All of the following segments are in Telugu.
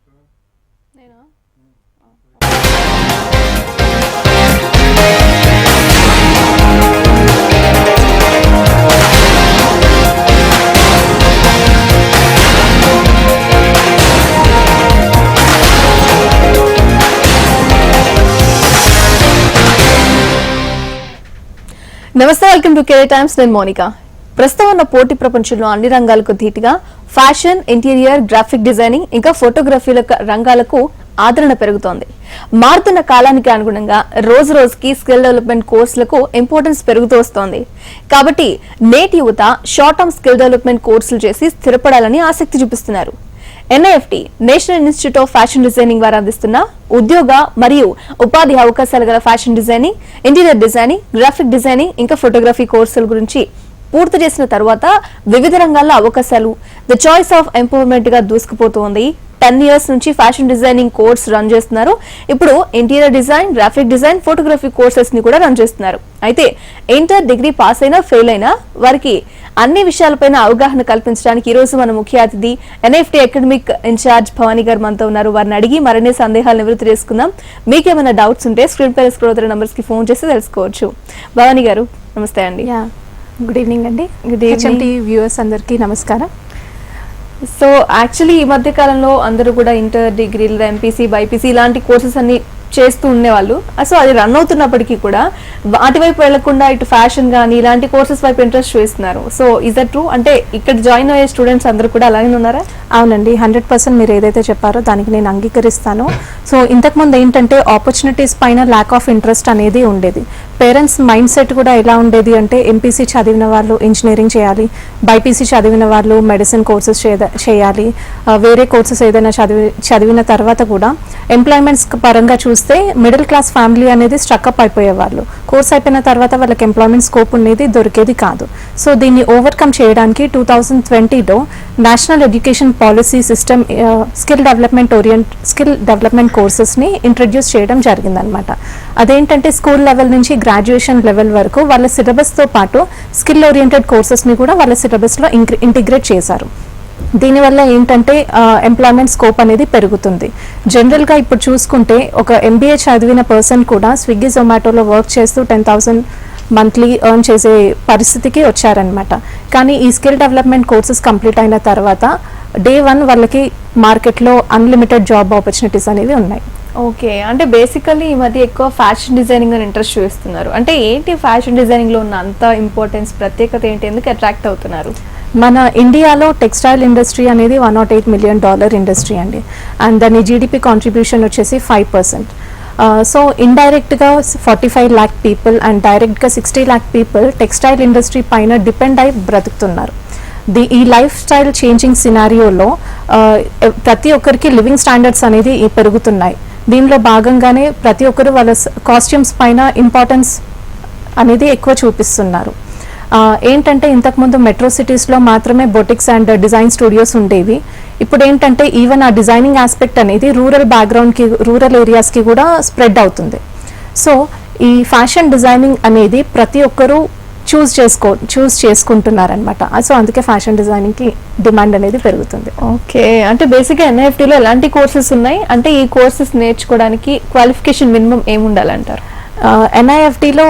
నేనా? నమస్తే, వెల్కమ్ టు కేర్ టైమ్స్. నేను మోనికా. ప్రస్తుతం ఉన్న పోటీ ప్రపంచంలో అన్ని రంగాలకు ధీటుగా ఫ్యాషన్, ఇంటీరియర్, గ్రాఫిక్ డిజైనింగ్ ఇంకా ఫోటోగ్రఫీల రంగాలకు ఆదరణ పెరుగుతోంది. మారుతున్న కాలానికి అనుగుణంగా రోజు రోజుకి స్కిల్ డెవలప్మెంట్ కోర్సులకు ఇంపార్టెన్స్ పెరుగుతూ వస్తోంది. కాబట్టి నేటి యువత షార్ట్ టర్మ్ స్కిల్ డెవలప్మెంట్ కోర్సులు చేసి స్థిరపడాలని ఆసక్తి చూపిస్తున్నారు. NIFT national institute of fashion designing వారు అందిస్తున్న ఉద్యోగ మరియు ఉపాధి అవకాశాలు గల fashion designing, interior designing, graphic designing ఇంకా ఫోటోగ్రఫీ కోర్సుల గురించి పూర్తి చేసిన తర్వాత వివిధ రంగాల్లో అవకాశాలు ద చాయిస్ ఆఫ్ ఎంపవర్మెంట్ గా దూసుకుపోతోంది. 10 years నుంచి ఫ్యాషన్ డిజైనింగ్ కోర్స్ రన్ చేస్తున్నారు. ఇప్పుడు interior design, graphic design, photography courses ని కూడా రన్ చేస్తున్నారు. అయితే ఇంటర్ డిగ్రీ పాస్ అయినా ఫెయిల్ అయినా వారికి అన్ని విషయాలపైన అవగాహన కల్పించడానికి ఈ రోజు మన ముఖ్య అతిథి NIFT అకాడమిక్ ఇన్ఛార్జ్ భవానీ గారు మనతో ఉన్నారు. వారిని అడిగి మరిన్ని సందేహాలు నివృత్తి చేసుకుందాం. మీకేమైనా డౌట్స్ ఉంటే స్క్రీన్ పై స్క్రోల్ అవుతున్న నంబర్స్ కి ఫోన్ చేసి తెలుసుకోవచ్చు. భవానీ గారు నమస్తే అండి. గుడ్ ఈవినింగ్ అండి. గుడ్ ఈవినింగ్ వ్యూవర్స్ అందరికీ నమస్కారం. సో యాక్చువల్లీ ఈ మధ్య కాలంలో అందరూ కూడా ఇంటర్ డిగ్రీ లేదా MPC, BIPC ఇలాంటి కోర్సెస్ అన్ని చేస్తూ ఉండేవాళ్ళు. సో అది రన్ అవుతున్నప్పటికీ కూడా వాటి వైపు వెళ్లకుండా ఇటు ఫ్యాషన్ కానీ ఇలాంటి కోర్సెస్ వైపు ఇంట్రెస్ట్ చూపిస్తున్నారు. So is that true? అంటే ఇక్కడ జాయిన్ అయ్యే స్టూడెంట్స్ అందరూ కూడా అలాగే ఉన్నారా? అవునండి, 100% మీరు ఏదైతే చెప్పారో దానికి నేను అంగీకరిస్తాను. సో ఇంతకుముందు ఏంటంటే ఆపర్చునిటీస్ పైన ల్యాక్ ఆఫ్ ఇంట్రెస్ట్ అనేది ఉండేది. పేరెంట్స్ మైండ్ సెట్ కూడా ఎలా ఉండేది అంటే MPC చదివిన వాళ్ళు ఇంజనీరింగ్ చేయాలి, BIPC చదివిన వాళ్ళు మెడిసిన్ కోర్సెస్ చేయాలి, వేరే కోర్సెస్ ఏదైనా చదివిన తర్వాత కూడా ఎంప్లాయ్మెంట్స్ పరంగా చూస్తే మిడిల్ క్లాస్ ఫ్యామిలీ అనేది స్ట్రక్అప్ అయిపోయేవాళ్ళు. కోర్స్ అయిపోయిన తర్వాత వాళ్ళకి ఎంప్లాయ్మెంట్ స్కోప్ అనేది దొరికేది కాదు. సో దీన్ని ఓవర్కమ్ చేయడానికి 2020లో national education policy system skill development కోర్సెస్ని ఇంట్రడ్యూస్ చేయడం జరిగిందనమాట. అదేంటంటే స్కూల్ లెవెల్ నుంచి గ్రాడ్యుయేషన్ లెవెల్ వరకు వాళ్ళ సిలబస్తో పాటు స్కిల్ ఓరియంటెడ్ కోర్సెస్ని కూడా వాళ్ళ సిలబస్లో ఇంటిగ్రేట్ చేశారు. దీనివల్ల ఏంటంటే ఎంప్లాయ్మెంట్ స్కోప్ అనేది పెరుగుతుంది. జనరల్గా ఇప్పుడు చూసుకుంటే ఒక MBA చదివిన పర్సన్ కూడా స్విగ్గీ, జొమాటోలో వర్క్ చేస్తూ 10,000 మంత్లీ ఎర్న్ చేసే పరిస్థితికి వచ్చారనమాట. కానీ ఈ స్కిల్ డెవలప్మెంట్ కోర్సెస్ కంప్లీట్ అయిన తర్వాత Day 1 వాళ్ళకి మార్కెట్లో అన్లిమిటెడ్ జాబ్ ఆపర్చునిటీస్ అనేవి ఉన్నాయి. ఓకే, అంటే బేసికల్లీ ఈ మధ్య ఎక్కువ ఫ్యాషన్ డిజైనింగ్ అని ఇంట్రెస్ట్ చూపిస్తున్నారు. అంటే ఏంటి ఫ్యాషన్ డిజైనింగ్ లో ఉన్న అంత ఇంపార్టెన్స్, ప్రత్యేకత ఏంటి? ఎందుకు అట్రాక్ట్ అవుతున్నారు? మన ఇండియాలో టెక్స్టైల్ ఇండస్ట్రీ అనేది $108 million ఇండస్ట్రీ అండి. అండ్ దాని GDP కాంట్రిబ్యూషన్ వచ్చేసి 5%. సో ఇండైరెక్ట్గా 45 lakh పీపుల్ అండ్ డైరెక్ట్గా 60 lakh పీపుల్ టెక్స్టైల్ ఇండస్ట్రీ పైన డిపెండ్ అయి బ్రతుకుతున్నారు. ఈ లైఫ్ స్టైల్ చేంజింగ్ సినారియోలో ప్రతి ఒక్కరికి లివింగ్ స్టాండర్డ్స్ అనేది పెరుగుతున్నాయి. దీనిలో భాగంగానే ప్రతి ఒక్కరు వాళ్ళ కాస్ట్యూమ్స్ పైన ఇంపార్టెన్స్ అనేది ఎక్కువ చూపిస్తున్నారు. ఏంటంటే ఇంతకుముందు మెట్రో సిటీస్లో మాత్రమే బొటిక్స్ అండ్ డిజైన్ స్టూడియోస్ ఉండేవి. ఇప్పుడు ఏంటంటే ఈవెన్ ఆ డిజైనింగ్ ఆస్పెక్ట్ అనేది రూరల్ ఏరియాస్కి కూడా స్ప్రెడ్ అవుతుంది. సో ఈ ఫ్యాషన్ డిజైనింగ్ అనేది ప్రతి ఒక్కరూ చూస్ చేసుకుంటున్నారనమాట. సో అందుకే ఫ్యాషన్ డిజైనింగ్కి డిమాండ్ అనేది పెరుగుతుంది. ఓకే, అంటే బేసిక్గా NIFTలో ఎలాంటి కోర్సెస్ ఉన్నాయి? అంటే ఈ కోర్సెస్ నేర్చుకోవడానికి క్వాలిఫికేషన్ మినిమం ఏమి ఉండాలంటారు? NIFTలో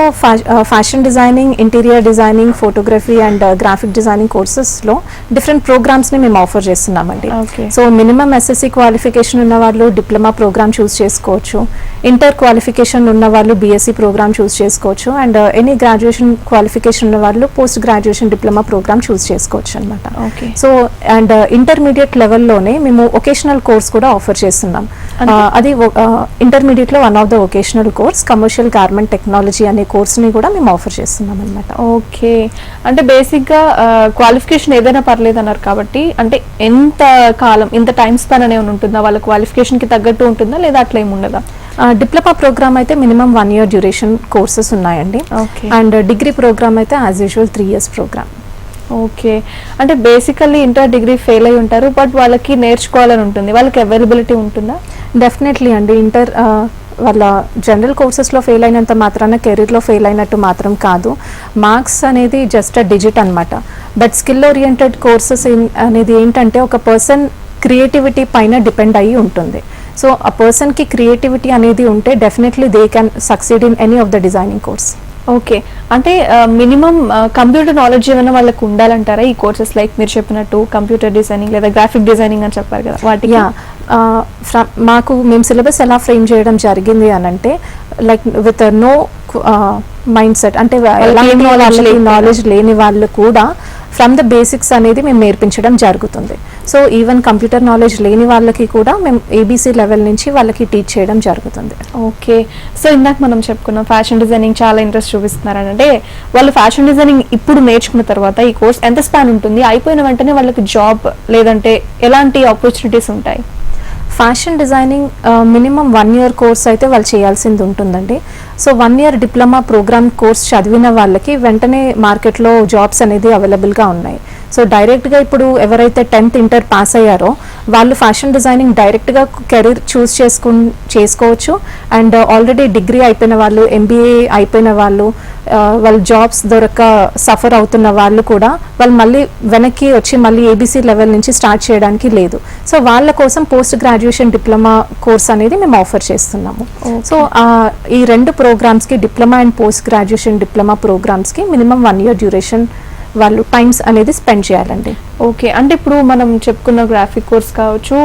fashion designing, interior designing, photography and graphic designing కోర్సెస్లో డిఫరెంట్ ప్రోగ్రామ్స్ని మేము ఆఫర్ చేస్తున్నామండి. సో మినిమం SSC క్వాలిఫికేషన్ ఉన్న వాళ్ళు డిప్లొమా ప్రోగ్రామ్ చూస్ చేసుకోవచ్చు, ఇంటర్ క్వాలిఫికేషన్ ఉన్న వాళ్ళు BSc ప్రోగ్రామ్ చూస్ చేసుకోవచ్చు, అండ్ ఎనీ గ్రాడ్యుయేషన్ క్వాలిఫికేషన్ ఉన్న వాళ్ళు పోస్ట్ గ్రాడ్యుయేషన్ డిప్లొమా ప్రోగ్రామ్ చూస్ చేసుకోవచ్చు అనమాట. సో అండ్ ఇంటర్మీడియట్ లెవెల్లోనే మేము వొకేషనల్ కోర్స్ కూడా ఆఫర్ చేస్తున్నాం. అది ఇంటర్మీడియట్లో one of the vocational course commercial garment technology అనే కోర్స్ని కూడా మేము ఆఫర్ చేస్తున్నాం అనమాట. ఓకే, అంటే బేసిక్గా క్వాలిఫికేషన్ ఏదైనా పర్లేదు అన్నారు కాబట్టి అంటే ఎంత కాలం, ఇంత టైం స్పాన్ అనే ఉంటుందా? వాళ్ళ క్వాలిఫికేషన్కి తగ్గట్టు ఉంటుందా లేదా అట్లా ఏమి ఉండదా? డిప్లొమా ప్రోగ్రామ్ అయితే మినిమం 1 year డ్యూరేషన్ కోర్సెస్ ఉన్నాయండి. అండ్ డిగ్రీ ప్రోగ్రామ్ అయితే as usual 3 years program. Okay, అంటే బేసికల్లీ ఇంటర్ డిగ్రీ ఫెయిల్ అయి ఉంటారు, బట్ వాళ్ళకి నేర్చుకోవాలని ఉంటుంది, వాళ్ళకి అవైలబిలిటీ ఉంటుందా? డెఫినెట్లీ అండి. వాళ్ళ జనరల్ కోర్సెస్లో ఫెయిల్ అయినంత మాత్రాన కెరీర్లో ఫెయిల్ అయినట్టు మాత్రం కాదు. మార్క్స్ అనేది జస్ట్ అ డిజిట్ అనమాట. బట్ స్కిల్ ఓరియంటెడ్ కోర్సెస్ అనేది ఏంటంటే ఒక పర్సన్ క్రియేటివిటీ పైన డిపెండ్ అయ్యి ఉంటుంది. సో ఆ పర్సన్కి క్రియేటివిటీ అనేది ఉంటే definitely they can succeed in any of the designing course. Okay, అంటే మినిమం కంప్యూటర్ నాలెడ్జ్ ఏమైనా వాళ్ళకి ఉండాలంటారా ఈ కోర్సెస్? లైక్ మీరు చెప్పినట్టు కంప్యూటర్ డిజైనింగ్ లేదా గ్రాఫిక్ డిజైనింగ్ అని చెప్పారు కదా, వాటికి మాకు మేము సిలబస్ ఎలా ఫ్రేమ్ చేయడం జరిగింది అని అంటే like with no mind set, అంటే నాలెడ్జ్ లేని వాళ్ళు కూడా ఫ్రమ్ ద బేసిక్స్ అనేది మేము నేర్పించడం జరుగుతుంది. సో ఈవెన్ కంప్యూటర్ నాలెడ్జ్ లేని వాళ్ళకి కూడా మేము ఏబీసీ లెవెల్ నుంచి వాళ్ళకి టీచ్ చేయడం జరుగుతుంది. ఓకే, సో ఇందాక మనం చెప్పుకున్నాం ఫ్యాషన్ డిజైనింగ్ చాలా ఇంట్రెస్ట్ చూపిస్తున్నారు అంటే వాళ్ళు ఫ్యాషన్ డిజైనింగ్ ఇప్పుడు నేర్చుకున్న తర్వాత ఈ కోర్స్ ఎంత స్పాన్ ఉంటుంది, అయిపోయిన వెంటనే వాళ్ళకి జాబ్ లేదంటే ఎలాంటి ఆపర్చునిటీస్ ఉంటాయి? Fashion designing minimum 1 year course అయితే వాళ్ళు చేయాల్సింది ఉంటుందండి. So 1 year diploma program course చదివిన వాళ్ళకి వెంటనే మార్కెట్లో జాబ్స్ అనేది అవైలబుల్గా ఉన్నాయి. సో డైరెక్ట్గా ఇప్పుడు ఎవరైతే 10th ఇంటర్ పాస్ అయ్యారో వాళ్ళు ఫ్యాషన్ డిజైనింగ్ డైరెక్ట్గా కెరీర్ చూస్ చేసుకోవచ్చు. అండ్ ఆల్రెడీ డిగ్రీ అయిపోయిన వాళ్ళు, ఎంబీఏ అయిపోయిన వాళ్ళు, వాళ్ళు జాబ్స్ దొరక సఫర్ అవుతున్న వాళ్ళు కూడా వాళ్ళు మళ్ళీ వెనక్కి వచ్చి మళ్ళీ ఏబీసీ లెవెల్ నుంచి స్టార్ట్ చేయడానికి లేదు. సో వాళ్ళ కోసం పోస్ట్ గ్రాడ్యుయేషన్ డిప్లొమా కోర్స్ అనేది మేము ఆఫర్ చేస్తున్నాము. సో ఈ 2 ప్రోగ్రామ్స్కి diploma and post graduation diploma ప్రోగ్రామ్స్కి మినిమం 1 year డ్యూరేషన్ వాళ్ళు టైమ్స్ అనేది స్పెండ్ చేయాలండి. ఓకే, అంటే ఇప్పుడు మనం చెప్పుకున్న గ్రాఫిక్ కోర్స్ కావచ్చు,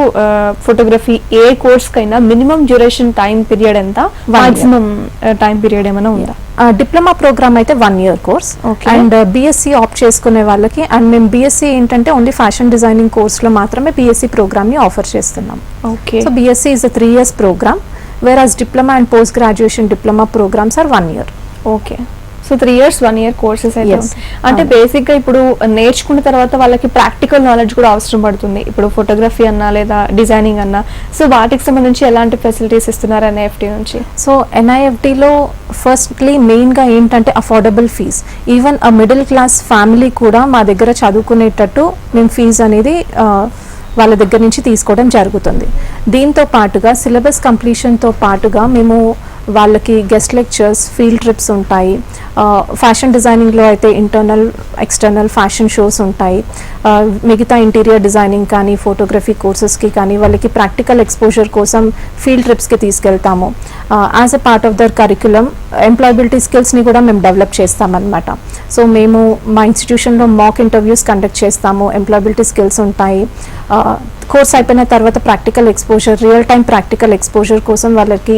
ఫోటోగ్రఫీ ఏ కోర్స్ కైనా మినిమం డ్యూరేషన్ టైం పీరియడ్ ఎంత, మాక్సిమం టైం పీరియడ్ ఏమైనా ఉందా? డిప్లొమా ప్రోగ్రామ్ అయితే 1 year course. And BSc opt చేసుకునే వాళ్ళకి, అండ్ మేము బీఎస్సీ ఏంటంటే ఓన్లీ ఫ్యాషన్ డిజైనింగ్ కోర్స్లో మాత్రమే బీఎస్సీ ప్రోగ్రామ్ని ఆఫర్ చేస్తున్నాం. Okay, so BSc is 3 years program, whereas diploma and post graduation diploma programs are 1 year. Okay, so 3 years 1 year courses అయితే అంటే బేసిక్ గా ఇప్పుడు నేర్చుకున్న తర్వాత వాళ్ళకి ప్రాక్టికల్ నాలెడ్జ్ కూడా అవసరం పడుతుంది. ఇప్పుడు ఫోటోగ్రఫీ అన్నా లేదా డిజైనింగ్ అన్నా, సో వాటికి సంబంధించి ఎలాంటి ఫెసిలిటీస్ ఇస్తున్నారు ఎన్ఐఎఫ్టీ నుంచి? సో ఎన్ఐఎఫ్టీలో ఫస్ట్లీ మెయిన్గా ఏంటంటే అఫోర్డబుల్ ఫీజ్. ఈవెన్ ఆ మిడిల్ క్లాస్ ఫ్యామిలీ కూడా మా దగ్గర చదువుకునేటట్టు మేము ఫీజు అనేది వాళ్ళ దగ్గర నుంచి తీసుకోవడం జరుగుతుంది. దీంతో పాటుగా సిలబస్ కంప్లీషన్తో పాటుగా మేము వాళ్ళకి గెస్ట్ లెక్చర్స్, ఫీల్డ్ ట్రిప్స్ ఉంటాయి. ఫ్యాషన్ డిజైనింగ్లో అయితే ఇంటర్నల్, ఎక్స్టర్నల్ ఫ్యాషన్ షోస్ ఉంటాయి. మిగతా ఇంటీరియర్ డిజైనింగ్ కానీ ఫోటోగ్రఫీ కోర్సెస్కి కానీ వాళ్ళకి ప్రాక్టికల్ ఎక్స్పోజర్ కోసం ఫీల్డ్ ట్రిప్స్కి తీసుకెళ్తాము. As a part of their curriculum employability స్కిల్స్ని కూడా మేము డెవలప్ చేస్తామన్నమాట. సో మేము మా ఇన్స్టిట్యూషన్లో మాక్ ఇంటర్వ్యూస్ కండక్ట్ చేస్తాము, ఎంప్లాయబిలిటీ స్కిల్స్ ఉంటాయి. కోర్స్ అయిపోయిన తర్వాత practical exposure, real time practical exposure కోసం వాళ్ళకి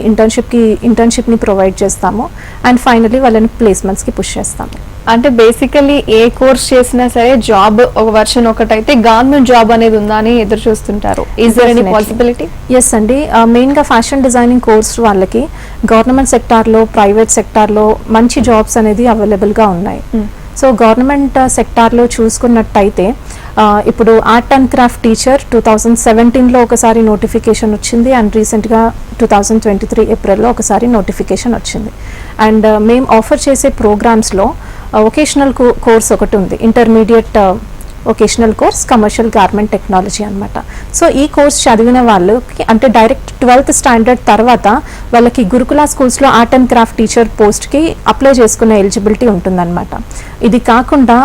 ఇంటర్న్షిప్ని ప్రొవైడ్ చేస్తాము. అండ్ ఫైనలీ వాళ్ళని ప్లేస్మెంట్స్కి పుష్ చేస్తాము. అంటే బేసికల్లీ ఏ కోర్స్ చేసినా సరే జాబ్ ఒక వర్షన్ ఒకటైతే గవర్నమెంట్ జాబ్ అనేది ఉందా అని ఎదురు చూస్తుంటారు. Is there any possibility? Yes అండి, మెయిన్గా ఫ్యాషన్ డిజైనింగ్ కోర్స్ వాళ్ళకి గవర్నమెంట్ సెక్టార్లో, ప్రైవేట్ సెక్టార్లో మంచి జాబ్స్ అనేది అవైలబుల్గా ఉన్నాయి. సో గవర్నమెంట్ సెక్టార్లో చూసుకున్నట్టయితే ఇప్పుడు ఆర్ట్ అండ్ క్రాఫ్ట్ టీచర్ 2017లో ఒకసారి నోటిఫికేషన్ వచ్చింది. అండ్ రీసెంట్గా 2023 ఏప్రిల్లో ఒకసారి నోటిఫికేషన్ వచ్చింది. అండ్ మేము ఆఫర్ చేసే ప్రోగ్రామ్స్లో వొకేషనల్ కోర్స్ ఒకటి ఉంది, intermediate vocational course commercial garment technology అనమాట. సో ఈ కోర్స్ చదివిన వాళ్ళకి అంటే డైరెక్ట్ 12th స్టాండర్డ్ తర్వాత వాళ్ళకి గురుకుల స్కూల్స్లో ఆర్ట్ అండ్ క్రాఫ్ట్ టీచర్ పోస్ట్కి అప్లై చేసుకునే ఎలిజిబిలిటీ ఉంటుందన్నమాట. ఇది కాకుండా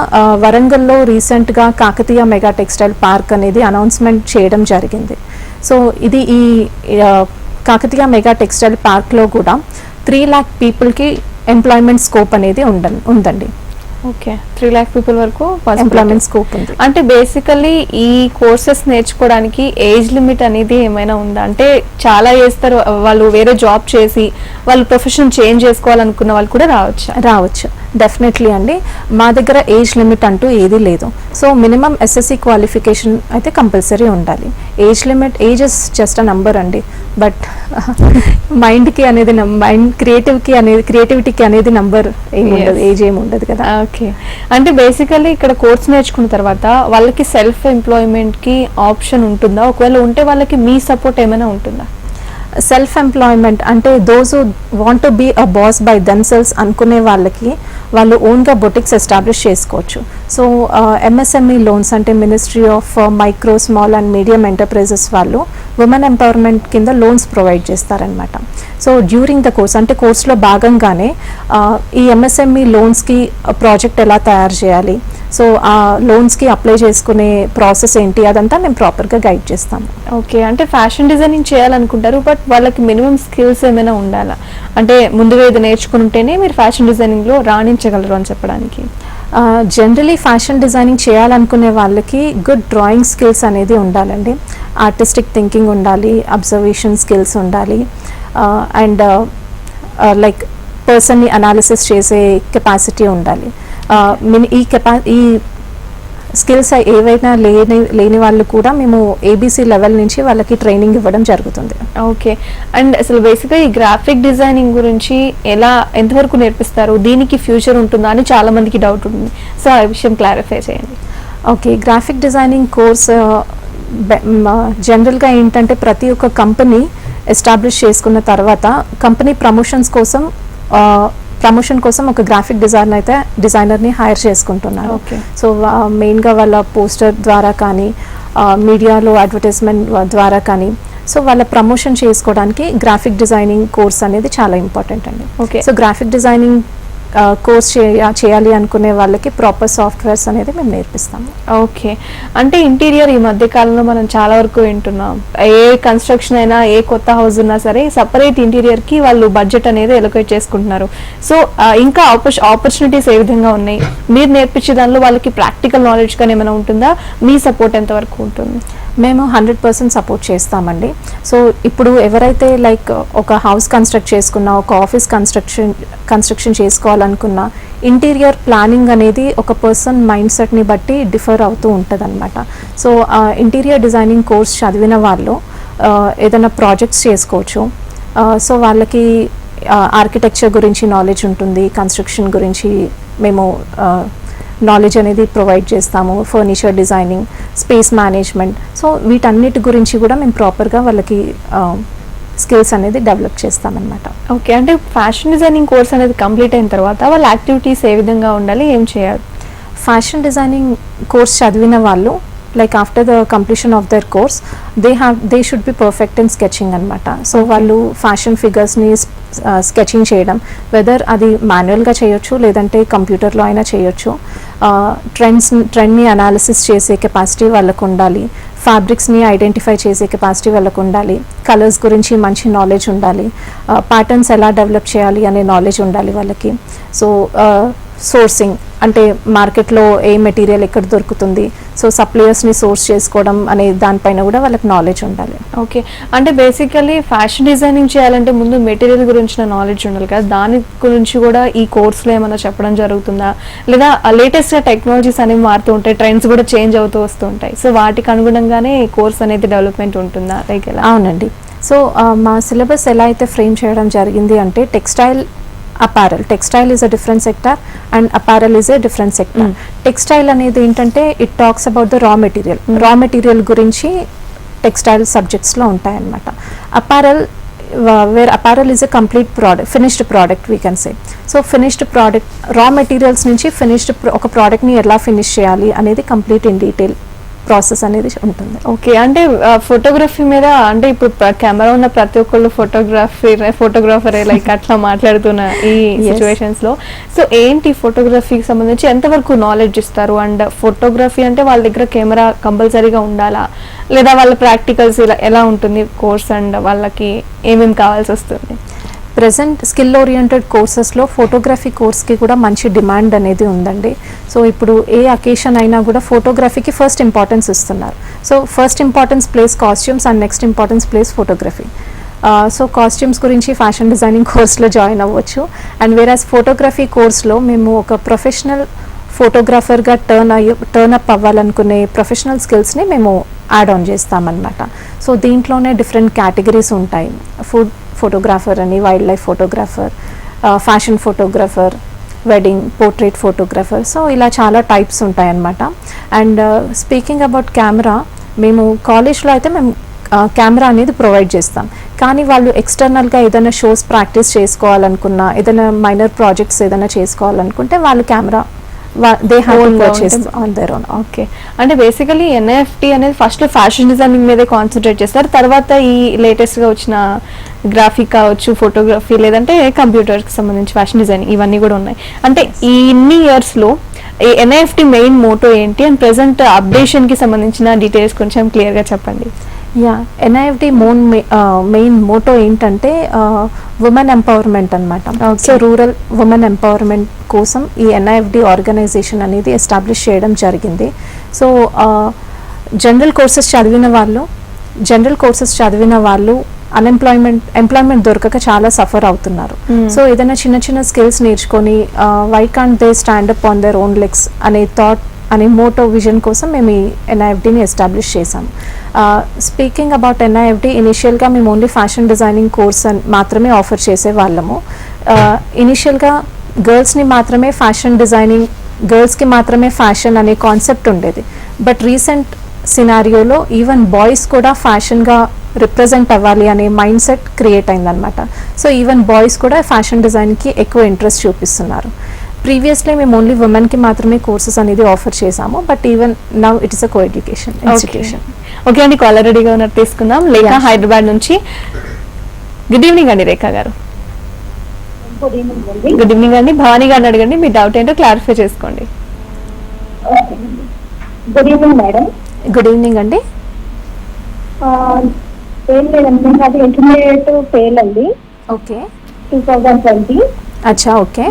వరంగల్లో రీసెంట్గా కాకతీయ మెగా టెక్స్టైల్ పార్క్ అనేది అనౌన్స్మెంట్ చేయడం జరిగింది. సో ఇది ఈ కాకతీయ మెగా టెక్స్టైల్ పార్క్లో కూడా 3 lakh పీపుల్కి ఎంప్లాయ్మెంట్ స్కోప్ అనేది ఉందండి. ఓకే, 3 lakh పీపుల్ వరకు ఎంప్లాయ్మెంట్ స్కోప్ ఉంది. అంటే బేసికల్లీ ఈ కోర్సెస్ నేర్చుకోవడానికి ఏజ్ లిమిట్ అనేది ఏమైనా ఉందా? అంటే చాలా చేస్తారు వాళ్ళు, వేరే జాబ్ చేసి వాళ్ళు ప్రొఫెషన్ చేంజ్ చేసుకోవాలనుకున్న వాళ్ళు కూడా రావచ్చు డెఫినెట్లీ అండి. మా దగ్గర ఏజ్ లిమిట్ అంటూ ఏది లేదు. సో మినిమం ఎస్ఎస్సి క్వాలిఫికేషన్ అయితే కంపల్సరీ ఉండాలి. Age limit, age is just a number అండి. బట్ మైండ్కి అనేది, మైండ్ క్రియేటివిటీకి అనేది నంబర్ ఏముండదు, ఏజ్ ఏమి ఉండదు కదా. ఓకే, అంటే బేసికల్లీ ఇక్కడ కోర్స్ నేర్చుకున్న తర్వాత వాళ్ళకి సెల్ఫ్ ఎంప్లాయ్మెంట్కి ఆప్షన్ ఉంటుందా? ఒకవేళ ఉంటే వాళ్ళకి మీ సపోర్ట్ ఏమైనా ఉంటుందా? సెల్ఫ్ ఎంప్లాయ్మెంట్ అంటే those who want to be a boss by themselves అనుకునే వాళ్ళకి వాళ్ళు ఓన్గా బొటిక్స్ ఎస్టాబ్లిష్ చేసుకోవచ్చు. సో ఎంఎస్ఎంఈ లోన్స్ అంటే ministry of micro, small and medium enterprises వాళ్ళు ఉమెన్ ఎంపవర్మెంట్ కింద లోన్స్ ప్రొవైడ్ చేస్తారనమాట. సో డ్యూరింగ్ ద కోర్స్ అంటే కోర్స్లో భాగంగానే ఈ ఎంఎస్ఎంఈ లోన్స్కి ప్రాజెక్ట్ ఎలా తయారు చేయాలి, సో ఆ లోన్స్కి అప్లై చేసుకునే ప్రాసెస్ ఏంటి అదంతా మేము ప్రాపర్గా గైడ్ చేస్తాము. ఓకే, అంటే ఫ్యాషన్ డిజైనింగ్ చేయాలనుకుంటారు, బట్ వాళ్ళకి మినిమం స్కిల్స్ ఏమైనా ఉండాలా? అంటే ముందుగా ఇది నేర్చుకుంటేనే మీరు ఫ్యాషన్ డిజైనింగ్లో రాణించగలరు అని చెప్పడానికి. జనరలీ ఫ్యాషన్ డిజైనింగ్ చేయాలనుకునే వాళ్ళకి గుడ్ డ్రాయింగ్ స్కిల్స్ అనేది ఉండాలండి, ఆర్టిస్టిక్ థింకింగ్ ఉండాలి, అబ్జర్వేషన్ స్కిల్స్ ఉండాలి, అండ్ లైక్ పర్సన్ని అనాలిసిస్ చేసే కెపాసిటీ ఉండాలి. ఈ స్కిల్స్ ఏవైనా లేని వాళ్ళు కూడా మేము ఏబీసీ లెవెల్ నుంచి వాళ్ళకి ట్రైనింగ్ ఇవ్వడం జరుగుతుంది. ఓకే, అండ్ అసలు బేసిక్గా ఈ గ్రాఫిక్ డిజైనింగ్ గురించి ఎంతవరకు నేర్పిస్తారు, దీనికి ఫ్యూచర్ ఉంటుందా అని చాలా మందికి డౌట్ ఉంటుంది. సో ఆ విషయం క్లారిఫై చేయండి. ఓకే, గ్రాఫిక్ డిజైనింగ్ కోర్స్ జనరల్గా ఏంటంటే ప్రతి ఒక్క కంపెనీ ఎస్టాబ్లిష్ చేసుకున్న తర్వాత కంపెనీ ప్రమోషన్ కోసం ఒక గ్రాఫిక్ డిజైనర్ని హైర్ చేసుకుంటున్నారు. ఓకే, సో మెయిన్గా వాళ్ళ పోస్టర్ ద్వారా కానీ మీడియాలో అడ్వర్టైజ్మెంట్ ద్వారా కానీ సో వాళ్ళ ప్రమోషన్ చేసుకోవడానికి గ్రాఫిక్ డిజైనింగ్ కోర్స్ అనేది చాలా ఇంపార్టెంట్ అండి. Okay, so graphic designing course చేయాలి అనుకునే వాళ్ళకి ప్రాపర్ సాఫ్ట్వేర్స్ అనేది మేము నేర్పిస్తాము. ఓకే, అంటే ఇంటీరియర్ ఈ మధ్య కాలంలో మనం చాలా వరకు వింటున్నాం, ఏ కన్స్ట్రక్షన్ అయినా ఏ కొత్త హౌస్ ఉన్నా సరే సపరేట్ ఇంటీరియర్కి వాళ్ళు బడ్జెట్ అనేది ఎలొకేట్ చేసుకుంటున్నారు. సో ఇంకా ఆపర్చునిటీస్ ఏ విధంగా ఉన్నాయి? మీరు నేర్పించే దానిలో వాళ్ళకి ప్రాక్టికల్ నాలెడ్జ్ కానీ ఏమైనా ఉంటుందా? మీ సపోర్ట్ ఎంతవరకు ఉంటుంది? మేము 100% సపోర్ట్ చేస్తామండి. సో ఇప్పుడు ఎవరైతే లైక్ ఒక హౌస్ కన్స్ట్రక్ట్ చేసుకున్నా, ఒక ఆఫీస్ కన్స్ట్రక్షన్ చేసుకోవాలనుకున్నా, ఇంటీరియర్ ప్లానింగ్ అనేది ఒక పర్సన్ మైండ్ సెట్ని బట్టి డిఫర్ అవుతూ ఉంటుంది అనమాట. సో ఇంటీరియర్ డిజైనింగ్ కోర్స్ చదివిన వాళ్ళు ఏదైనా ప్రాజెక్ట్స్ చేసుకోవచ్చు. సో వాళ్ళకి ఆర్కిటెక్చర్ గురించి నాలెడ్జ్ ఉంటుంది, కన్స్ట్రక్షన్ గురించి మేము నాలెడ్జ్ అనేది ప్రొవైడ్ చేస్తాము, furniture designing, space management. So వీటన్నిటి గురించి కూడా మేము ప్రాపర్గా వాళ్ళకి స్కిల్స్ అనేది డెవలప్ చేస్తామన్నమాట. ఓకే, అంటే ఫ్యాషన్ డిజైనింగ్ కోర్స్ అనేది కంప్లీట్ అయిన తర్వాత వాళ్ళ యాక్టివిటీస్ ఏ విధంగా ఉండాలి, ఏం చేయాలి? ఫ్యాషన్ డిజైనింగ్ కోర్స్ చదివిన వాళ్ళు like after the completion of their course they should be perfect in sketching అనమాట. సో వాళ్ళు ఫ్యాషన్ ఫిగర్స్ని స్కెచింగ్ చేయడం, వెదర్ అది మాన్యువల్గా చేయొచ్చు లేదంటే కంప్యూటర్లో అయినా చేయొచ్చు. ట్రెండ్ని అనాలిసిస్ చేసే కెపాసిటీ వాళ్ళకు ఉండాలి, ఫ్యాబ్రిక్స్ని ఐడెంటిఫై చేసే కెపాసిటీ వాళ్ళకు ఉండాలి, కలర్స్ గురించి మంచి నాలెడ్జ్ ఉండాలి, ప్యాటర్న్స్ ఎలా డెవలప్ చేయాలి అనే నాలెడ్జ్ ఉండాలి వాళ్ళకి. సో సోర్సింగ్ అంటే మార్కెట్లో ఏ మెటీరియల్ ఎక్కడ దొరుకుతుంది, సో సప్లయర్స్ని సోర్స్ చేసుకోవడం అనే దానిపైన కూడా వాళ్ళకి నాలెడ్జ్ ఉండాలి. ఓకే, అంటే బేసికల్లీ ఫ్యాషన్ డిజైనింగ్ చేయాలంటే ముందు మెటీరియల్ గురించిన నాలెడ్జ్ ఉండాలి కదా, దాని గురించి కూడా ఈ కోర్సులో ఏమైనా చెప్పడం జరుగుతుందా? లేదా లేటెస్ట్గా టెక్నాలజీస్ అనేవి మారుతూ ఉంటాయి, ట్రెండ్స్ కూడా చేంజ్ అవుతూ వస్తూ ఉంటాయి, సో వాటికి అనుగుణంగానే కోర్స్ అనేది డెవలప్మెంట్ ఉంటుందా? లైక్ ఎలా? అవునండి. సో మా సిలబస్ ఎలా అయితే ఫ్రేమ్ చేయడం జరిగింది అంటే textile is a different sector and apparel is a different sector. Textile అనేది ఏంటంటే it talks about the raw material గురించి టెక్స్టైల్ సబ్జెక్ట్స్లో ఉంటాయన్నమాట. Apparel is a complete product, finished product we can say. So finished product రా మెటీరియల్స్ నుంచి ఒక ప్రోడక్ట్ని ఎలా ఫినిష్ చేయాలి అనేది కంప్లీట్ ఇన్ డీటెయిల్ ప్రాసెస్ అనేది ఉంటుంది. ఓకే, అంటే ఫోటోగ్రఫీ మీద అంటే ఇప్పుడు కెమెరా ఉన్న ప్రతి ఒక్కళ్ళు ఫోటోగ్రాఫరే లైక్ అట్లా మాట్లాడుతున్న ఈ సిచ్యువేషన్స్ లో, సో ఏంటి ఫోటోగ్రఫీకి సంబంధించి ఎంతవరకు నాలెడ్జ్ ఇస్తారు? అండ్ ఫోటోగ్రఫీ అంటే వాళ్ళ దగ్గర కెమెరా కంపల్సరీగా ఉండాలా, లేదా వాళ్ళ ప్రాక్టికల్స్ ఎలా ఉంటుంది కోర్స్, అండ్ వాళ్ళకి ఏమేమి కావాల్సి వస్తుంది? ప్రజెంట్ స్కిల్ ఓరియంటెడ్ కోర్సెస్లో ఫోటోగ్రఫీ కోర్స్కి కూడా మంచి డిమాండ్ అనేది ఉందండి. సో ఇప్పుడు ఏ అకేషన్ అయినా కూడా ఫోటోగ్రఫీకి ఫస్ట్ ఇంపార్టెన్స్ ఇస్తున్నారు. So first importance place costumes and next importance place photography. So costumes గురించి ఫ్యాషన్ డిజైనింగ్ కోర్స్లో జాయిన్ అవ్వచ్చు. అండ్ వేరాస్ ఫోటోగ్రఫీ కోర్స్లో మేము ఒక ప్రొఫెషనల్ ఫోటోగ్రాఫర్గా టర్న్ అప్ అవ్వాలనుకునే ప్రొఫెషనల్ స్కిల్స్ని మేము యాడ్ ఆన్ చేస్తామన్నమాట. సో దీంట్లోనే డిఫరెంట్ కేటగిరీస్ ఉంటాయి, ఫుడ్ ఫోటోగ్రాఫర్ అని, wildlife photographer, fashion photographer, wedding portrait photographer. So ఇలా చాలా టైప్స్ ఉంటాయన్నమాట. అండ్ స్పీకింగ్ అబౌట్ కెమెరా, మేము కాలేజ్లో అయితే మేము కెమెరా అనేది ప్రొవైడ్ చేస్తాం, కానీ వాళ్ళు ఎక్స్టర్నల్గా ఏదైనా షోస్ ప్రాక్టీస్ చేసుకోవాలనుకున్నా, ఏదైనా మైనర్ ప్రాజెక్ట్స్ ఏదైనా చేసుకోవాలనుకుంటే వాళ్ళు camera they have to purchase on their own. Okay, అంటే బేసికలీ ఎన్ఎఫ్టీ అనేది ఫస్ట్ ఫ్యాషన్ డిజైనింగ్ మీదే కాన్సన్ట్రేట్ చేస్తారు, తర్వాత ఈ లేటెస్ట్గా వచ్చిన గ్రాఫిక్ కావచ్చు, ఫోటోగ్రఫీ, లేదంటే కంప్యూటర్కి సంబంధించి ఫ్యాషన్ డిజైనింగ్, ఇవన్నీ కూడా ఉన్నాయి. అంటే ఈ ఇన్ని ఇయర్స్లో ఈ ఎన్ఐఎఫ్టి మెయిన్ మోటో ఏంటి అండ్ ప్రెసెంట్ అప్డేషన్ కి సంబంధించిన డీటెయిల్స్ కొంచెం క్లియర్ గా చెప్పండి. ఎన్ఐఎఫ్టి మెయిన్ మోటో ఏంటంటే ఉమెన్ ఎంపవర్మెంట్ అనమాట. సో రూరల్ ఉమెన్ ఎంపవర్మెంట్ కోసం ఈ ఎన్ఐఎఫ్టి ఆర్గనైజేషన్ అనేది ఎస్టాబ్లిష్ చేయడం జరిగింది. సో జనరల్ కోర్సెస్ చదివిన వాళ్ళు ఎంప్లాయ్మెంట్ దొరకక చాలా సఫర్ అవుతున్నారు. సో ఏదైనా చిన్న చిన్న స్కిల్స్ నేర్చుకొని why can't they stand up on their own legs అనే మోటో విజన్ కోసం మేము ఈ ఎన్ఐఎఫ్డిని ఎస్టాబ్లిష్ చేసాం. స్పీకింగ్ అబౌట్ ఎన్ఐఎఫ్డి, ఇనిషియల్గా మేము ఓన్లీ ఫ్యాషన్ డిజైనింగ్ కోర్స్ మాత్రమే ఆఫర్ చేసే వాళ్ళము. ఇనిషియల్గా గర్ల్స్కి మాత్రమే ఫ్యాషన్ అనే కాన్సెప్ట్ ఉండేది. బట్ రీసెంట్ సినారియోలో ఈవెన్ బాయ్స్ కూడా ఫ్యాషన్గా రిప్రజెంట్ అవ్వాలి అనే మైండ్ సెట్ క్రియేట్ అయిందనమాట. సో ఈవెన్ బాయ్స్ కూడా ఫ్యాషన్ డిజైన్కి ఎక్కువ ఇంట్రెస్ట్ చూపిస్తున్నారు. ప్రీవియస్లీ మేము ఓన్లీ ఉమెన్కి మాత్రమే కోర్సెస్ అనేది ఆఫర్ చేసాము. But even now it is a co education institution. Okay అండి, కాలర్ రెడీగా ఉన్నారు, తీసుకుందాం. రేఖ హైదరాబాద్ నుంచి. గుడ్ ఈవినింగ్ అండి రేఖ గారు. గుడ్ ఈవినింగ్ అండి. భవానీ గారిని అడగండి, మీ డౌట్ ఏంటో క్లారిఫై చేసుకోండి. Good evening madam. Good evening అండి. ఏం లేదండి, అది ఇంటర్మీడియట్ ఫెయిల్ అండి. ఓకే. 2020. అచ్చా, ఓకే.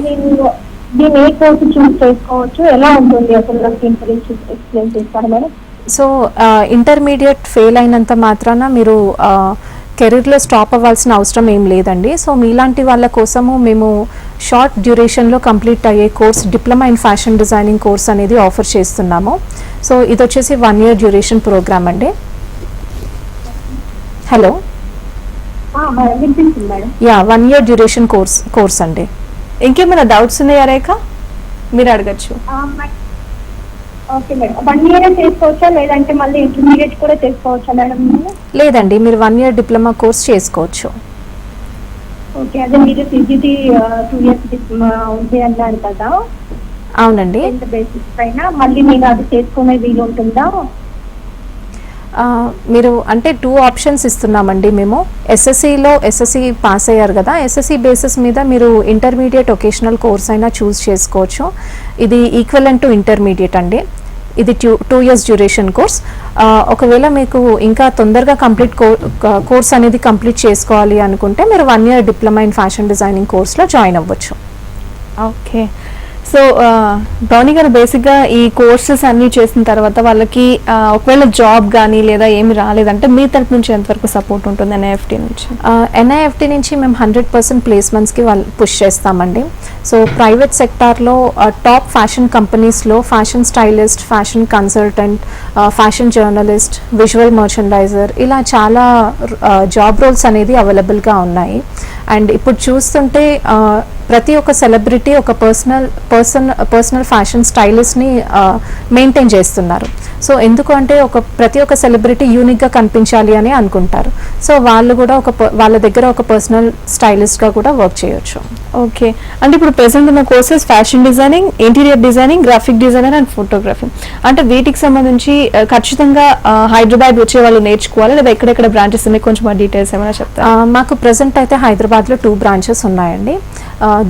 దీన్ని ఏ కోర్స్ చూస్ చేసుకోవచ్చు, ఎలా ఉంటుంది అసలు ఎక్స్ప్లెయిన్ చేస్తారా మేడం? సో ఇంటర్మీడియట్ ఫెయిల్ అయినంత మాత్రాన మీరు కెరీర్లో స్టాప్ అవ్వాల్సిన అవసరం ఏం లేదండి. సో మీలాంటి వాళ్ళ కోసము మేము షార్ట్ డ్యూరేషన్లో కంప్లీట్ అయ్యే course diploma in fashion designing course అనేది ఆఫర్ చేస్తున్నాము. సో ఇది వచ్చేసి 1 year డ్యూరేషన్ ప్రోగ్రామ్ అండి. Hello. Yeah, 1 year duration course అండి. ఇంకేమైనా డౌట్స్ ఉన్నాయా రేఖ? మీరు అడగచ్చు. Okay madam. 1 year చేసుకోవచ్చా లేదంటే మళ్ళీ ఇంటర్మీడియట్ కూడా చేసుకోవచ్చా మేడం? లేదండి, మీరు 1 year డిప్లొమా కోర్స్ చేసుకోవచ్చు. ఓకే, అదే మీరు సిజిటి 2 years ఉంది అన్నారు కదా. అవునండి. బేసిస్ పైన మళ్ళీ నేను అది చేసుకునే వీలు ఉంటుందా? మీరు అంటే 2 ఆప్షన్స్ ఇస్తున్నామండి మేము. ఎస్ఎస్సి పాస్ అయ్యారు కదా, ఎస్ఎస్సి బేసిస్ మీద మీరు ఇంటర్మీడియట్ ఒకేషనల్ కోర్స్ అయినా చూస్ చేసుకోవచ్చు. ఇది ఈక్వలెంట్ టు ఇంటర్మీడియట్ అండి. ఇది 2 years డ్యూరేషన్ కోర్స్. ఒకవేళ మీకు ఇంకా తొందరగా కోర్స్ అనేది కంప్లీట్ చేసుకోవాలి అనుకుంటే మీరు 1 year diploma in fashion designing కోర్స్లో జాయిన్ అవ్వచ్చు. ఓకే. సో భవానీ గారు, బేసిక్గా ఈ కోర్సెస్ అన్నీ చేసిన తర్వాత వాళ్ళకి ఒకవేళ జాబ్ కానీ లేదా ఏమి రాలేదంటే మీ తరపు నుంచి ఎంతవరకు సపోర్ట్ ఉంటుంది ఎన్ఐఎఫ్టి నుంచి? ఎన్ఐఎఫ్టి నుంచి మేము 100% ప్లేస్మెంట్స్కి వాళ్ళు పుష్ చేస్తామండి. సో ప్రైవేట్ సెక్టార్లో టాప్ ఫ్యాషన్ కంపెనీస్లో fashion stylist, fashion consultant, fashion journalist, visual merchandiser ఇలా చాలా జాబ్ రోల్స్ అనేది అవైలబుల్గా ఉన్నాయి. అండ్ ఇప్పుడు చూస్తుంటే ప్రతి ఒక్క సెలబ్రిటీ ఒక పర్సనల్ ఫ్యాషన్ స్టైలిస్ట్ని మెయింటైన్ చేస్తున్నారు. సో ఎందుకు అంటే ప్రతి ఒక్క సెలబ్రిటీ యూనిక్గా కనిపించాలి అని అనుకుంటారు. సో వాళ్ళు కూడా వాళ్ళ దగ్గర ఒక పర్సనల్ స్టైలిస్ట్గా కూడా వర్క్ చేయొచ్చు. ఓకే. అంటే ఇప్పుడు ప్రెసెంట్ ఉన్న courses fashion designing, interior designing, graphic designer and photography. అంటే వీటికి సంబంధించి ఖచ్చితంగా హైదరాబాద్ వచ్చే వాళ్ళు నేర్చుకోవాలి లేదా ఎక్కడెక్కడ బ్రాంచెస్ ఉన్నాయి, కొంచెం డీటెయిల్స్ ఏమైనా చెప్తారా? మాకు ప్రెసెంట్ అయితే హైదరాబాద్లో 2 branches ఉన్నాయండి.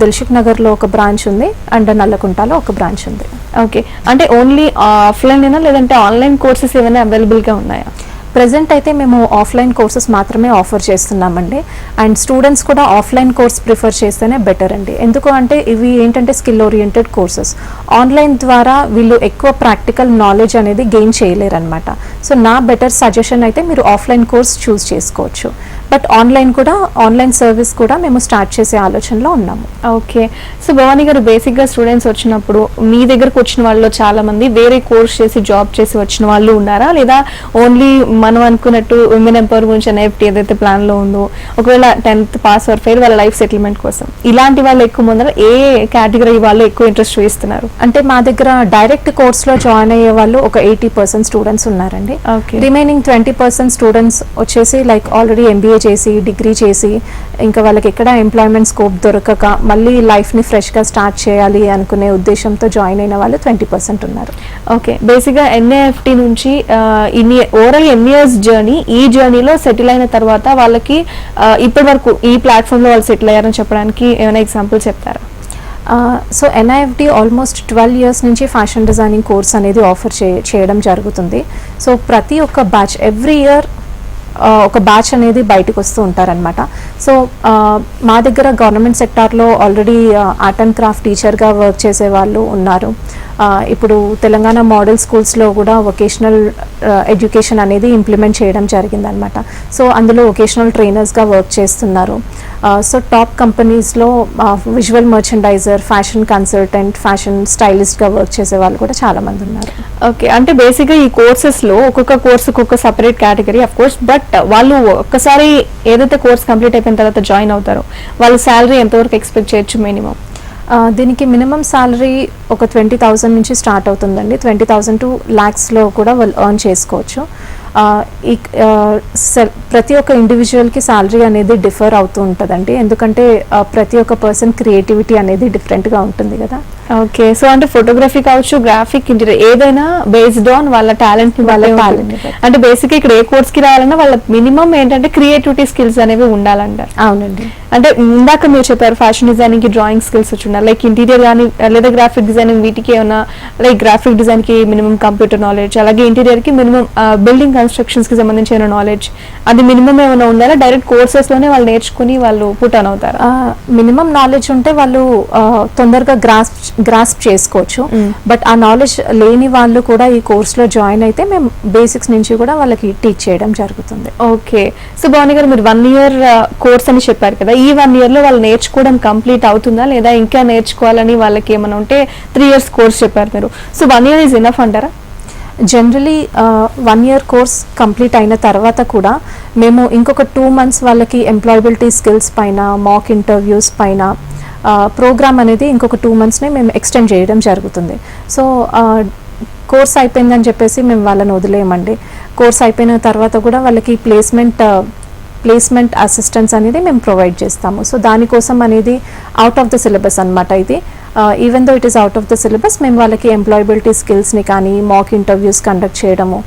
దిల్షుక్ నగర్లో ఒక బ్రాంచ్ ఉంది అండ్ నల్లకుంటలో ఒక బ్రాంచ్ ఉంది. ఓకే. అంటే ఓన్లీ ఆఫ్లైన్ అయినా లేదంటే ఆన్లైన్ కోర్సెస్ ఏమైనా అవైలబుల్గా ఉన్నాయా? ప్రెజెంట్ అయితే మేము ఆఫ్లైన్ కోర్సెస్ మాత్రమే ఆఫర్ చేస్తున్నామండి. అండ్ స్టూడెంట్స్ కూడా ఆఫ్లైన్ కోర్స్ ప్రిఫర్ చేస్తేనే బెటర్ అండి. ఎందుకు అంటే ఇవి ఏంటంటే స్కిల్ ఓరియంటెడ్ కోర్సెస్. ఆన్లైన్ ద్వారా వీళ్ళు ఎక్కువ ప్రాక్టికల్ నాలెడ్జ్ అనేది గెయిన్ చేయలేరు అనమాట. సో నా బెటర్ సజెషన్ అయితే మీరు ఆఫ్లైన్ కోర్స్ చూస్ చేసుకోవచ్చు. బట్ ఆన్లైన్ సర్వీస్ కూడా మేము స్టార్ట్ చేసే ఆలోచనలో ఉన్నాము. ఓకే. సో భవానీ గారు, బేసిక్గా స్టూడెంట్స్ వచ్చినప్పుడు మీ దగ్గరకు వచ్చిన వాళ్ళలో చాలా మంది వేరే కోర్స్ చేసి జాబ్ చేసి వచ్చిన వాళ్ళు ఉన్నారా, లేదా ఓన్లీ మనం అనుకున్నట్టు ఉమెన్ ఎంపవర్ గురించి ఎన్ఐఎఫ్టి ఏదైతే ప్లాన్లో ఉందో ఒకవేళ 10th పాస్ ఆర్ ఫెయిల్ వాళ్ళ లైఫ్ సెటిల్మెంట్ కోసం ఇలాంటి వాళ్ళు ఎక్కువ ముందర ఏ కేటగిరీ వాళ్ళు ఎక్కువ ఇంట్రెస్ట్ చూపిస్తున్నారు? అంటే మా దగ్గర డైరెక్ట్ కోర్స్లో జాయిన్ అయ్యే వాళ్ళు ఒక 80% స్టూడెంట్స్ ఉన్నారండి. రిమైనింగ్ 20% స్టూడెంట్స్ వచ్చేసి లైక్ ఆల్రెడీ ఎంబీఏ చేసి, డిగ్రీ చేసి, ఇంకా వాళ్ళకి ఎక్కడ ఎంప్లాయ్మెంట్ స్కోప్ దొరకక మళ్ళీ లైఫ్ని ఫ్రెష్గా స్టార్ట్ చేయాలి అనుకునే ఉద్దేశంతో జాయిన్ అయిన వాళ్ళు 20% ఉన్నారు. ఓకే. బేసిక్గా ఎన్ఐఎఫ్టి నుంచి ఓవరాల్ ఎన్ని ఇయర్స్ జర్నీ, ఈ జర్నీలో సెటిల్ అయిన తర్వాత వాళ్ళకి ఇప్పటి వరకు ఈ ప్లాట్ఫామ్లో వాళ్ళు సెటిల్ అయ్యారని చెప్పడానికి ఏమైనా ఎగ్జాంపుల్ చెప్తారా? సో ఎన్ఐఎఫ్డి ఆల్మోస్ట్ 12 ఇయర్స్ నుంచి ఫ్యాషన్ డిజైనింగ్ కోర్స్ అనేది ఆఫర్ చేయడం జరుగుతుంది. సో ప్రతి ఒక్క బ్యాచ్ ఎవ్రీ ఇయర్ ఒక బ్యాచ్ అనేది బయటకు వస్తూ ఉంటారనమాట. సో మా దగ్గర గవర్నమెంట్ సెక్టార్లో ఆల్రెడీ ఆర్ట్ అండ్ క్రాఫ్ట్ టీచర్గా వర్క్ చేసే వాళ్ళు ఉన్నారు. ఇప్పుడు తెలంగాణ మోడల్ స్కూల్స్లో కూడా వొకేషనల్ ఎడ్యుకేషన్ అనేది ఇంప్లిమెంట్ చేయడం జరిగిందనమాట. సో అందులో వొకేషనల్ ట్రైనర్స్గా వర్క్ చేస్తున్నారు. సో టాప్ కంపెనీస్లో visual merchandiser, fashion consultant, fashion స్టైలిస్ట్గా వర్క్ చేసే వాళ్ళు కూడా చాలామంది ఉన్నారు. ఓకే, అంటే బేసిక్గా ఈ కోర్సెస్లో ఒక్కొక్క కోర్సుకు ఒక separate category of course, but వాళ్ళు ఒక్కసారి ఏదైతే కోర్స్ కంప్లీట్ అయిపోయిన తర్వాత జాయిన్ అవుతారో వాళ్ళ శాలరీ ఎంతవరకు ఎక్స్పెక్ట్ చేయొచ్చు మినిమం? దీనికి మినిమం శాలరీ ఒక 20,000 నుంచి స్టార్ట్ అవుతుందండి. 20,000 to lakhsలో కూడా వాళ్ళు ఎర్న్ చేసుకోవచ్చు. ప్రతి ఒక్క ఇండివిజువల్కి శాలరీ అనేది డిఫర్ అవుతూ ఉంటుందండి, ఎందుకంటే ప్రతి ఒక్క పర్సన్ క్రియేటివిటీ అనేది డిఫరెంట్గా ఉంటుంది కదా. ఓకే, సో అంటే ఫోటోగ్రఫీ కావచ్చు, గ్రాఫిక్, ఇంటీరియర్ ఏదైనా బేస్డ్ ఆన్ వాళ్ళ టాలెంట్ అంటే బేసిక్ ఇక్కడ ఏ కోర్స్ కి రావాలన్నా వాళ్ళ మినిమం ఏంటంటే క్రియేటివిటీ స్కిల్స్ అనేవి ఉండాలంటారు. అవునండి. అంటే ఇందాక మీరు చెప్పారు ఫ్యాషన్ డిజైనింగ్ కి డ్రాయింగ్ స్కిల్స్ వచ్చి ఉండాలి, లైక్ ఇంటీరియర్ కానీ లేదా గ్రాఫిక్ డిజైనింగ్, వీటికి ఏమైనా లైక్ గ్రాఫిక్ డిజైన్ కి మినిమం కంప్యూటర్ నాలెడ్జ్, అలాగే ఇంటీరియర్ కి మినిమం బిల్డింగ్ కన్స్ట్రక్షన్స్ కి సంబంధించిన నాలెడ్జ్, అది మినిమం ఏమైనా ఉండాలా? డైరెక్ట్ కోర్సెస్ లోనే వాళ్ళు నేర్చుకుని వాళ్ళు పుట్ ఆన్ అవుతారు? మినిమం నాలెడ్జ్ ఉంటే వాళ్ళు తొందరగా గ్రాస్ప్ చేసుకోవచ్చు. బట్ ఆ నాలెడ్జ్ లేని వాళ్ళు కూడా ఈ కోర్స్లో జాయిన్ అయితే మేము బేసిక్స్ నుంచి కూడా వాళ్ళకి టీచ్ చేయడం జరుగుతుంది. ఓకే, సో భవాని గారు మీరు 1 year కోర్స్ అని చెప్పారు కదా, ఈ 1 year లో వాళ్ళు నేర్చుకోవడం కంప్లీట్ అవుతుందా లేదా ఇంకా నేర్చుకోవాలని వాళ్ళకి ఏమైనా ఉంటే 3 years కోర్స్ చెప్పారు మీరు, సో 1 year ఈజ్ ఎనఫ్ అంటారా? జనరలీ 1 year కోర్స్ కంప్లీట్ అయిన తర్వాత కూడా మేము ఇంకొక 2 months వాళ్ళకి ఎంప్లాయబిలిటీ స్కిల్స్ పైన, మాక్ ఇంటర్వ్యూస్ పైన ప్రోగ్రామ్ అనేది ఇంకొక 2 monthsనే మేము ఎక్స్టెండ్ చేయడం జరుగుతుంది. సో కోర్స్ అయిపోయిందని చెప్పేసి మేము వాళ్ళని వదిలేయమండి. కోర్స్ అయిపోయిన తర్వాత కూడా వాళ్ళకి ప్లేస్మెంట్ అసిస్టెన్స్ అనేది మేము ప్రొవైడ్ చేస్తాము. సో దానికోసం అనేది అవుట్ ఆఫ్ ద సిలబస్ అనమాట. ఇది even though it is out of the syllabus, మేము వాళ్ళకి ఎంప్లాయబిలిటీ స్కిల్స్ని కానీ, మాక్ ఇంటర్వ్యూస్ కండక్ట్ చేయడము,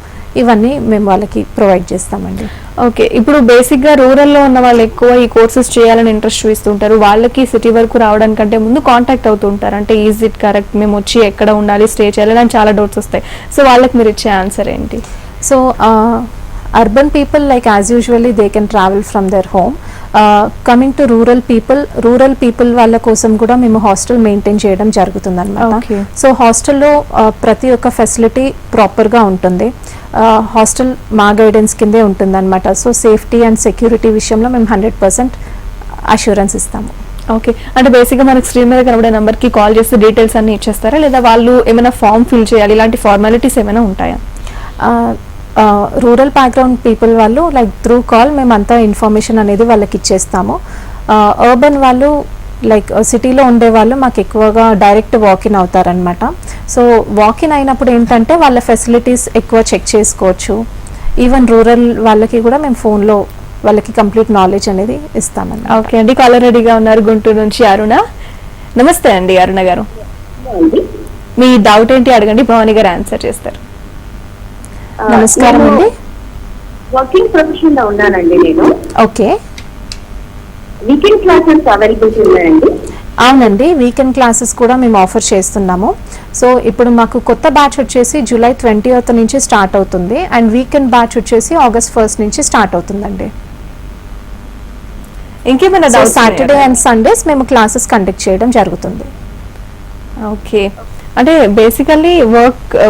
ఇవన్నీ మేము వాళ్ళకి ప్రొవైడ్ చేస్తామండి. ఓకే, ఇప్పుడు బేసిక్గా రూరల్లో ఉన్న వాళ్ళు ఎక్కువ ఈ కోర్సెస్ చేయాలని ఇంట్రెస్ట్ చూపిస్తుంటారు, వాళ్ళకి సిటీ వరకు రావడానికంటే ముందు కాంటాక్ట్ అవుతూ ఉంటారు, అంటే ఈజ్ ఇట్ కరెక్ట్, మేము వచ్చి ఎక్కడ ఉండాలి, స్టే చేయాలి అని చాలా డౌట్స్ వస్తాయి. సో వాళ్ళకి మీరు ఇచ్చే ఆన్సర్ ఏంటి? So urban people, like as usually they can travel from their home. Coming to rural people వాళ్ళ కోసం కూడా మేము హాస్టల్ మెయింటైన్ చేయడం జరుగుతుంది అనమాట. సో హాస్టల్లో ప్రతి ఒక్క ఫెసిలిటీ ప్రాపర్గా ఉంటుంది. హాస్టల్ మా గైడెన్స్ కిందే ఉంటుంది అనమాట. సో సేఫ్టీ అండ్ సెక్యూరిటీ విషయంలో మేము 100% అష్యూరెన్స్ ఇస్తాము. ఓకే, అంటే బేసిక్గా మనకి స్క్రీన్ మీద కనబడే నెంబర్కి కాల్ చేస్తే డీటెయిల్స్ అన్ని ఇచ్చేస్తారా, లేదా వాళ్ళు ఏమైనా ఫామ్ ఫిల్ చేయాలి, ఇలాంటి ఫార్మాలిటీస్ ఏమైనా ఉంటాయా? రూరల్ బ్యాక్గ్రౌండ్ పీపుల్ వాళ్ళు లైక్ త్రూ కాల్ మేము అంతా ఇన్ఫర్మేషన్ అనేది వాళ్ళకి ఇచ్చేస్తాము. అర్బన్ వాళ్ళు లైక్ సిటీలో ఉండే వాళ్ళు మాకు ఎక్కువగా డైరెక్ట్ వాకిన్ అవుతారనమాట. సో వాకిన్ అయినప్పుడు ఏంటంటే వాళ్ళ ఫెసిలిటీస్ ఎక్కువ చెక్ చేసుకోవచ్చు. ఈవెన్ రూరల్ వాళ్ళకి కూడా మేము ఫోన్లో వాళ్ళకి కంప్లీట్ నాలెడ్జ్ అనేది ఇస్తామండి. ఓకే అండి, కాలర్ రెడీగా ఉన్నారు గుంటూరు నుంచి అరుణ. నమస్తే అండి అరుణ గారు, మీ డౌట్ ఏంటి అడగండి, భవాని గారు ఆన్సర్ చేస్తారు. నమస్కారం అండి. వర్కింగ్ ప్రొఫెషన్ లో ఉన్నానండి నేను. ఓకే, వీకెండ్ క్లాసెస్ అవైలబిలిటీ ఉన్నాయండి? అవునండి, వీకెండ్ క్లాసెస్ కూడా మేము ఆఫర్ చేస్తున్నాము. సో ఇప్పుడు మాకు కొత్త బ్యాచ్ వచ్చేసి July 20th నుంచి స్టార్ట్ అవుతుంది, అండ్ వీకెండ్ బ్యాచ్ వచ్చేసి August 1st నుంచి స్టార్ట్ అవుతుందండి. ఇంకేమైనా సాటర్డే అండ్ సండేస్ మేము క్లాసెస్ కండక్ట్ చేయడం జరుగుతుంది. ఓకే, అంటే బేసికల్లీ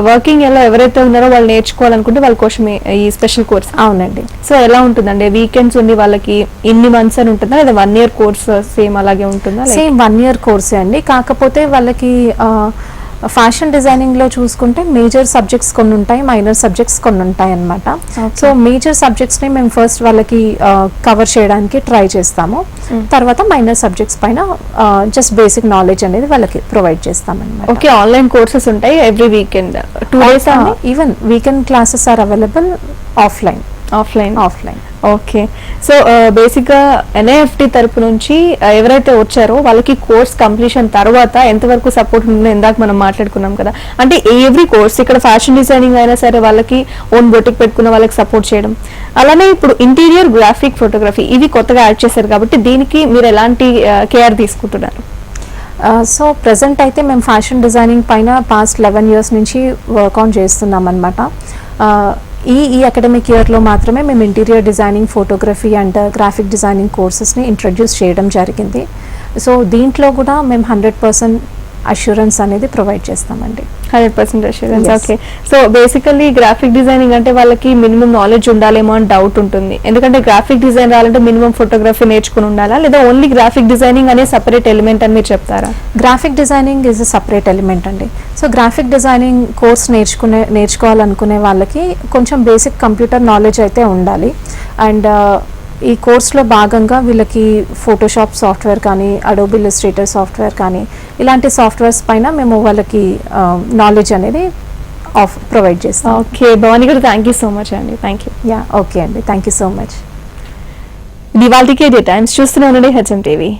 వర్కింగ్ ఎలా ఎవరైతే ఉన్నారో వాళ్ళు నేర్చుకోవాలనుకుంటే వాళ్ళ కోసం ఈ స్పెషల్ కోర్స్? అవునండి. సో ఎలా ఉంటుందండి, వీకెండ్స్ ఉండి వాళ్ళకి ఇన్ని మంత్స్ అని ఉంటుందా, లేదా 1 year కోర్స్ సేమ్ అలాగే ఉంటుందా? సేమ్ 1 year కోర్సే అండి, కాకపోతే వాళ్ళకి ఫ్యాషన్ డిజైనింగ్లో చూసుకుంటే మేజర్ సబ్జెక్ట్స్ కొన్ని ఉంటాయి, మైనర్ సబ్జెక్ట్స్ కొన్ని ఉంటాయి అన్నమాట. సో మేజర్ సబ్జెక్ట్స్ని మేము ఫస్ట్ వాళ్ళకి కవర్ చేయడానికి ట్రై చేస్తాము. తర్వాత మైనర్ సబ్జెక్ట్స్ పైన జస్ట్ బేసిక్ నాలెడ్జ్ అనేది వాళ్ళకి ప్రొవైడ్ చేస్తామన్నమాట. ఓకే, ఆన్లైన్ కోర్సెస్ ఉంటాయి every weekend 2 days? Even weekend classes are available offline. Okay, so బేసిక్గా ఎన్ఐఎఫ్టి తరపు నుంచి ఎవరైతే వచ్చారో వాళ్ళకి కోర్స్ కంప్లీషన్ తర్వాత ఎంతవరకు సపోర్ట్ ఉంటుందో ఇందాక మనం మాట్లాడుకున్నాం కదా, అంటే ఎవ్రీ కోర్స్ ఇక్కడ ఫ్యాషన్ డిజైనింగ్ అయినా సరే వాళ్ళకి ఓన్ బొటిక్ పెట్టుకున్న వాళ్ళకి సపోర్ట్ చేయడం, అలానే ఇప్పుడు ఇంటీరియర్ గ్రాఫిక్ ఫోటోగ్రఫీ ఇవి కొత్తగా యాడ్ చేశారు కాబట్టి దీనికి మీరు ఎలాంటి కేర్ తీసుకుంటున్నారు? సో ప్రజెంట్ అయితే మేము ఫ్యాషన్ డిజైనింగ్ పైన పాస్ట్ 11 years నుంచి వర్క్ ఆన్ చేస్తున్నాం అనమాట. ఈ అకాడమిక్ ఇయర్లో మాత్రమే మేము interior designing, photography and graphic designing కోర్సెస్ని ఇంట్రడ్యూస్ చేయడం జరిగింది. సో దీంట్లో కూడా మేము 100% అష్యూరెన్స్ అనేది ప్రొవైడ్ చేస్తామండి. 100% assurance. Yes. Okay. So basically graphic designing అంటే వాళ్ళకి మినిమం నాలెడ్జ్ ఉండాలేమో అని డౌట్ ఉంటుంది. ఎందుకంటే గ్రాఫిక్ డిజైన్ రావాలంటే మినిమం ఫోటోగ్రఫీ నేర్చుకుని ఉండాలా, లేదా ఓన్లీ గ్రాఫిక్ డిజైనింగ్ అనే సపరేట్ ఎలిమెంట్ అని మీరు చెప్తారా? Graphic designing is a separate element అండి. సో గ్రాఫిక్ డిజైనింగ్ కోర్స్ నేర్చుకోవాలనుకునే వాళ్ళకి కొంచెం బేసిక్ కంప్యూటర్ నాలెడ్జ్ అయితే ఉండాలి. అండ్ ఈ కోర్స్లో భాగంగా వీళ్ళకి ఫోటోషాప్ సాఫ్ట్వేర్ కానీ, అడోబ్ ఇల్లస్ట్రేటర్ సాఫ్ట్వేర్ కానీ ఇలాంటి సాఫ్ట్వేర్స్ పైన మేము వాళ్ళకి నాలెడ్జ్ అనేది ప్రొవైడ్ చేస్తాం. ఓకే భవానీ గారు, థ్యాంక్ యూ సో మచ్ అండి. Thank you. ఓకే అండి, థ్యాంక్ యూ సో మచ్. ఇది వాళ్ళకి డే టైమ్స్ చూస్తూనే ఉండండి హెచ్ఎం టీవీ.